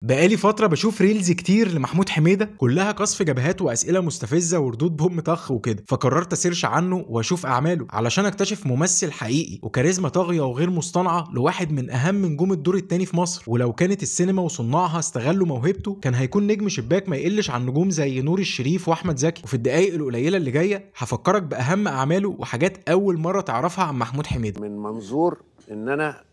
بقالي فترة بشوف ريلز كتير لمحمود حميدة كلها قصف جبهات وأسئلة مستفزة وردود بهم طخ وكده، فقررت أسيرش عنه وأشوف أعماله علشان أكتشف ممثل حقيقي وكاريزما طاغية وغير مصطنعة لواحد من أهم نجوم الدور التاني في مصر. ولو كانت السينما وصناعها استغلوا موهبته كان هيكون نجم شباك ما يقلش عن نجوم زي نور الشريف وأحمد زكي. وفي الدقايق القليلة اللي جاية هفكرك بأهم أعماله وحاجات أول مرة تعرفها عن محمود حميدة من منظور إن أنا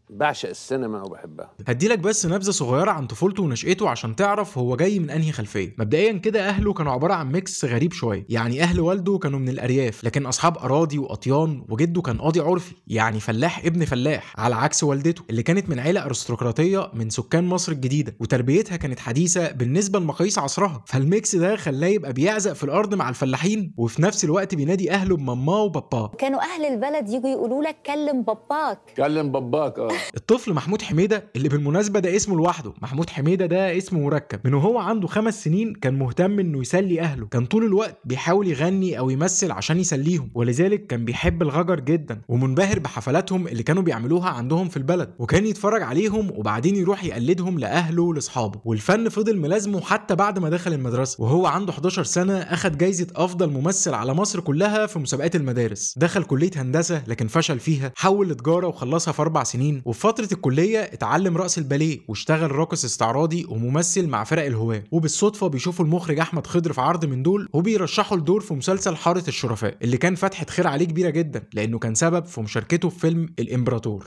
بعشق السينما وبحبها. هديلك بس نبذه صغيره عن طفولته ونشأته عشان تعرف هو جاي من انهي خلفيه. مبدئيا كده اهله كانوا عباره عن ميكس غريب شويه، يعني اهل والده كانوا من الارياف لكن اصحاب اراضي واطيان، وجده كان قاضي عرفي يعني فلاح ابن فلاح، على عكس والدته اللي كانت من عيله ارستقراطيه من سكان مصر الجديده وتربيتها كانت حديثه بالنسبه لمقاييس عصرها. فالميكس ده خلاه يبقى بيعزق في الارض مع الفلاحين وفي نفس الوقت بينادي اهله بماما وباباه. كانوا اهل البلد يجوا يقولوا لك كلم باباك كلم باباك. الطفل محمود حميدة اللي بالمناسبة ده اسمه لوحده، محمود حميدة ده اسمه مركب، من وهو عنده 5 سنين كان مهتم انه يسلي اهله، كان طول الوقت بيحاول يغني او يمثل عشان يسليهم، ولذلك كان بيحب الغجر جدا ومنبهر بحفلاتهم اللي كانوا بيعملوها عندهم في البلد، وكان يتفرج عليهم وبعدين يروح يقلدهم لاهله ولاصحابه. والفن فضل ملازمه حتى بعد ما دخل المدرسة، وهو عنده 11 سنة اخد جايزة افضل ممثل على مصر كلها في مسابقات المدارس. دخل كلية هندسة لكن فشل فيها، حول لتجارة وخلصها في 4 سنين، وفي فترة الكلية اتعلم رقص الباليه واشتغل راقص استعراضي وممثل مع فرق الهواة. وبالصدفة بيشوفوا المخرج احمد خضر في عرض من دول وبيرشحوا لدور في مسلسل حارة الشرفاء اللي كان فتحة خير عليه كبيرة جدا لانه كان سبب في مشاركته في فيلم الامبراطور.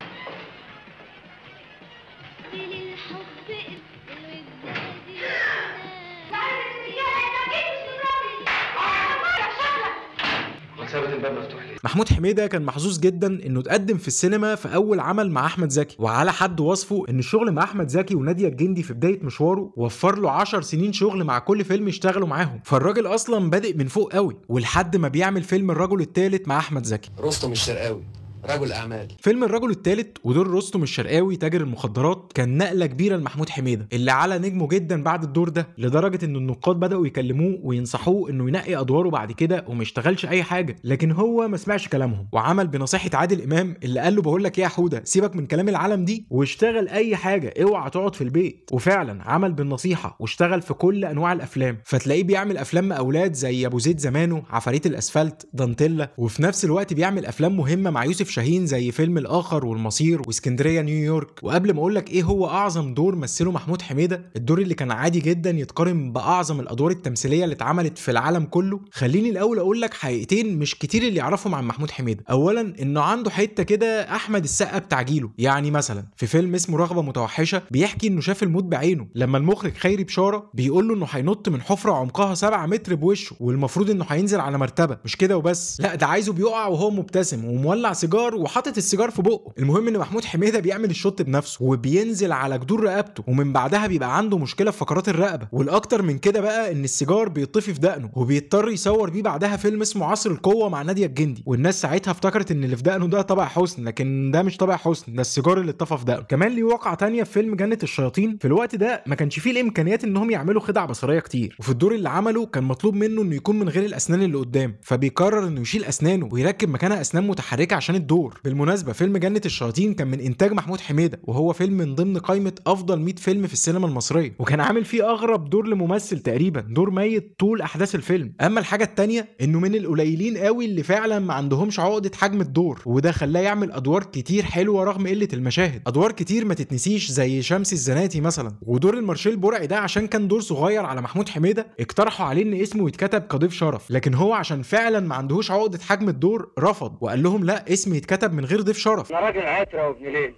محمود حميدة كان محظوظ جدا انه اتقدم في السينما في اول عمل مع احمد زكي، وعلى حد وصفه ان الشغل مع احمد زكي ونادية الجندي في بداية مشواره وفر له 10 سنين شغل مع كل فيلم يشتغلوا معاهم. فالراجل اصلا بادئ من فوق قوي، ولحد ما بيعمل فيلم الرجل الثالث مع احمد زكي. رستم الشرقاوي رجل اعمال. فيلم الرجل الثالث ودور رستم الشرقاوي تاجر المخدرات كان نقله كبيره لمحمود حميدة اللي على نجمه جدا بعد الدور ده، لدرجه ان النقاد بداوا يكلموه وينصحوه انه ينقي ادواره بعد كده وما يشتغلش اي حاجه، لكن هو ما سمعش كلامهم وعمل بنصيحه عادل امام اللي قال له بقول لك ايه يا حوده، سيبك من كلام العالم دي واشتغل اي حاجه، اوعى تقعد في البيت. وفعلا عمل بالنصيحه واشتغل في كل انواع الافلام، فتلاقيه بيعمل افلام اولاد زي ابو زيد زمانه، عفاريت الاسفلت، دانتيلا، وفي نفس الوقت بيعمل افلام مهمه مع يوسف شاهين زي فيلم الآخر والمصير واسكندرية نيويورك. وقبل ما اقولك ايه هو اعظم دور مثله محمود حميدة، الدور اللي كان عادي جدا يتقارن باعظم الادوار التمثيلية اللي اتعملت في العالم كله، خليني الاول اقولك حقيقتين مش كتير اللي يعرفهم عن محمود حميدة. اولا انه عنده حتة كده احمد السقا بتاع جيله، يعني مثلا في فيلم اسمه رغبة متوحشة بيحكي انه شاف الموت بعينه لما المخرج خيري بشارة بيقول له انه هينط من حفرة عمقها 7 متر بوشه، والمفروض انه هينزل على مرتبة، مش كده وبس، لا ده عايزه بيقع وهو مبتسم ومولع سيجار وحاطط السيجار في بقه. المهم ان محمود حميدة بيعمل الشوت بنفسه وبينزل على جدور رقبته، ومن بعدها بيبقى عنده مشكله في فقرات الرقبه، والاكتر من كده بقى ان السيجار بيطفي في دقنه وبيضطر يصور بيه بعدها فيلم اسمه عصر القوه مع نادية الجندي، والناس ساعتها افتكرت ان اللي في دقنه ده طبع حسن، لكن ده مش طبع حسن، ده السيجار اللي اتطفى في دقنه. كمان ليه واقعه تانية في فيلم جنة الشياطين، في الوقت ده ما كانش فيه الامكانيات انهم يعملوا خدع بصريه كتير، وفي الدور اللي عمله كان مطلوب منه انه يكون من غير الاسنان اللي قدام، فبيقرر انه يشيل اسنانه ويركب مكانها اسنان متحركه عشان الدور. بالمناسبه فيلم جنة الشياطين كان من انتاج محمود حميدة، وهو فيلم من ضمن قائمه افضل 100 فيلم في السينما المصريه، وكان عامل فيه اغرب دور لممثل تقريبا، دور ميت طول احداث الفيلم. اما الحاجه التانية انه من القليلين قوي اللي فعلا ما عندهمش عقده حجم الدور، وده خلاه يعمل ادوار كتير حلوه رغم قله المشاهد، ادوار كتير ما تتنسيش زي شمس الزناتي مثلا. ودور المارشال برعي ده عشان كان دور صغير على محمود حميدة اقترحوا عليه ان اسمه يتكتب كضيف شرف، لكن هو عشان فعلا ما عندهوش عقده حجم الدور رفض وقال لهم لا، اسمي يتكتب من غير ضيف شرف. انا راجل عترة وابن ليل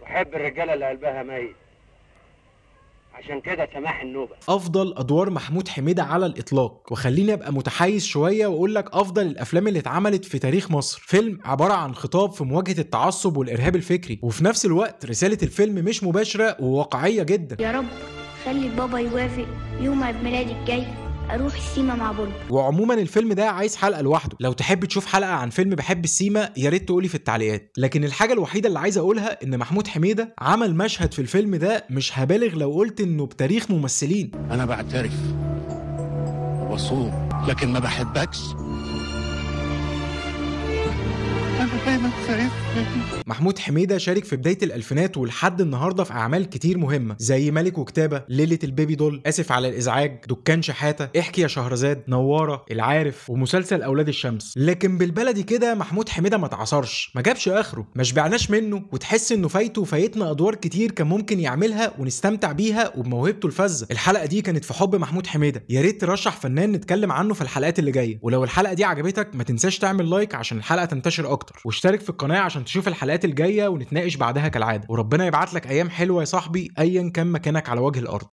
وحب الرجاله اللي قلبها ميت، عشان كده سماح النوبه. افضل ادوار محمود حميدة على الاطلاق، وخليني ابقى متحيز شويه واقول لك افضل الافلام اللي اتعملت في تاريخ مصر، فيلم عباره عن خطاب في مواجهه التعصب والارهاب الفكري، وفي نفس الوقت رساله الفيلم مش مباشره وواقعيه جدا. يا رب خلي بابا يوافق يوم عيد ميلادي الجاي اروح السيما مع بابا. وعموما الفيلم ده عايز حلقه لوحده، لو تحب تشوف حلقه عن فيلم بحب السيما يا ريت تقولي في التعليقات. لكن الحاجه الوحيده اللي عايز اقولها ان محمود حميدة عمل مشهد في الفيلم ده مش هبالغ لو قلت انه بتاريخ ممثلين. انا بعترف وبصوم لكن ما بحبكش. انا دايما خايف مني. محمود حميدة شارك في بداية الألفينات ولحد النهاردة في أعمال كتير مهمة زي ملك وكتابة، ليلة البيبي دول، آسف على الإزعاج، دكان شحاتة، احكي يا شهرزاد، نوارة، العارف، ومسلسل أولاد الشمس. لكن بالبلدي كده محمود حميدة ما اتعصرش، ما جابش آخره، ما شبعناش منه، وتحس إنه فايته وفايتنا أدوار كتير كان ممكن يعملها ونستمتع بيها وبموهبته الفذة. الحلقة دي كانت في حب محمود حميدة، يا ريت ترشح فنان نتكلم عنه في الحلقات اللي جاية. ولو الحلقة دي عجبتك ما تنساش تعمل لايك عشان الحلقة تنتشر أكتر، واشترك في القناة عشان تشوف الحلقات الجاية ونتناقش بعدها كالعادة. وربنا يبعت لك أيام حلوة يا صاحبي أيا كان مكانك على وجه الأرض.